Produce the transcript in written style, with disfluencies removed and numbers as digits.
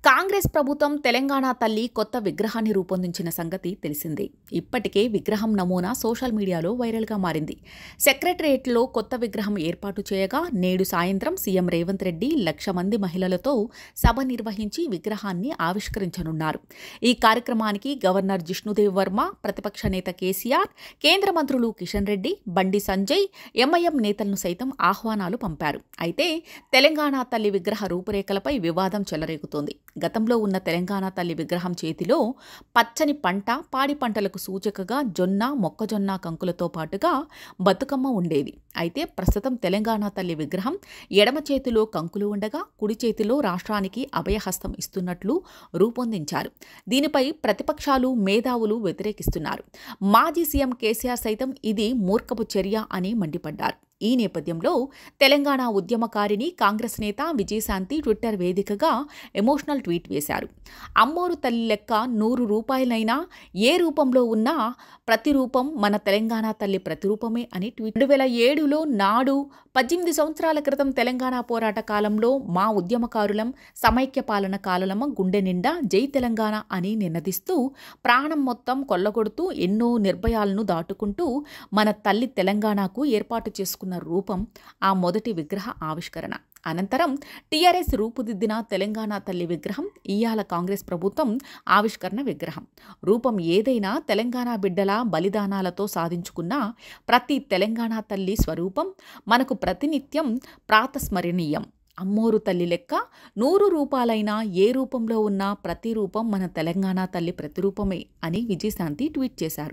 కాంగ్రెస్ ప్రభుత్వం తెలంగాణ తల్లి కొత్త విగ్రహాన్ని రూపొందించిన సంగతి తెలిసిందే. ఇప్పటికే విగ్రహం నమూనా సోషల్ మీడియాలో వైరల్గా మారింది. సెక్రటరియట్లో కొత్త విగ్రహం ఏర్పాటు చేయగా నేడు సాయంత్రం సీఎం రేవంత్ రెడ్డి 1,00,000 మంది మహిళలతో సభ నిర్వహించి విగ్రహాన్ని ఆవిష్కరించనున్నారు. ఈ కార్యక్రమానికి గవర్నర్ జిష్ణుదేవ్ వర్మ, ప్రతిపక్ష నేత కేసీఆర్, కేంద్ర మంత్రులు కిషన్ రెడ్డి, బండి సంజయ్, ఎంఐఎం నేతలను సైతం ఆహ్వానాలు పంపారు. అయితే తెలంగాణ తల్లి విగ్రహ రూపురేఖలపై వివాదం చెలరేగుతోంది. గతంలో ఉన్న తెలంగాణ తల్లి విగ్రహం చేతిలో పచ్చని పంట, పాడి పంటలకు సూచికగా జొన్న, మొక్కజొన్న కంకులతో పాటుగా బతుకమ్మ ఉండేది. అయితే ప్రస్తుతం తెలంగాణ తల్లి విగ్రహం ఎడమ చేతిలో కంకులు ఉండగా కుడి చేతిలో రాష్ట్రానికి అభయహస్తం ఇస్తున్నట్లు రూపొందించారు. దీనిపై ప్రతిపక్షాలు, మేధావులు వ్యతిరేకిస్తున్నారు. మాజీ సీఎం కేసీఆర్ సైతం ఇది మూర్ఖపు చర్య అని మండిపడ్డారు. ఈ నేపథ్యంలో తెలంగాణ ఉద్యమకారిణి కాంగ్రెస్ నేత విజయశాంతి ట్విట్టర్ వేదికగా ఎమోషనల్ ట్వీట్ వేశారు. అమ్మోరు తల్లి లెక్క 100 రూపాయలైనా ఏ రూపంలో ఉన్నా ప్రతిరూపం మన తెలంగాణ తల్లి ప్రతిరూపమే అని ట్వీట్. 2007లో నాడు 18 సంవత్సరాల క్రితం తెలంగాణ పోరాట కాలంలో మా ఉద్యమకారులం, సమైక్య పాలన కాలమ గుండె నిండా జై తెలంగాణ అని నినదిస్తూ ప్రాణం మొత్తం కొల్లగొడుతూ ఎన్నో నిర్భయాలను దాటుకుంటూ మన తల్లి తెలంగాణకు ఏర్పాటు చేసుకున్న రూపం ఆ మొదటి విగ్రహ ఆవిష్కరణ. అనంతరం టీఆర్ఎస్ రూపుదిద్దిన తెలంగాణ తల్లి విగ్రహం ఇయ్యాల కాంగ్రెస్ ప్రభుత్వం ఆవిష్కరణ విగ్రహం. రూపం ఏదైనా తెలంగాణ బిడ్డల బలిదానాలతో సాధించుకున్న ప్రతి తెలంగాణ తల్లి స్వరూపం మనకు ప్రతినిత్యం ప్రాతస్మరణీయం. అమ్మోరు తల్లి లెక్క 100 రూపాయలైనా ఏ రూపంలో ఉన్నా ప్రతి రూపం మన తెలంగాణ తల్లి ప్రతిరూపమే అని విజయశాంతి ట్వీట్ చేశారు.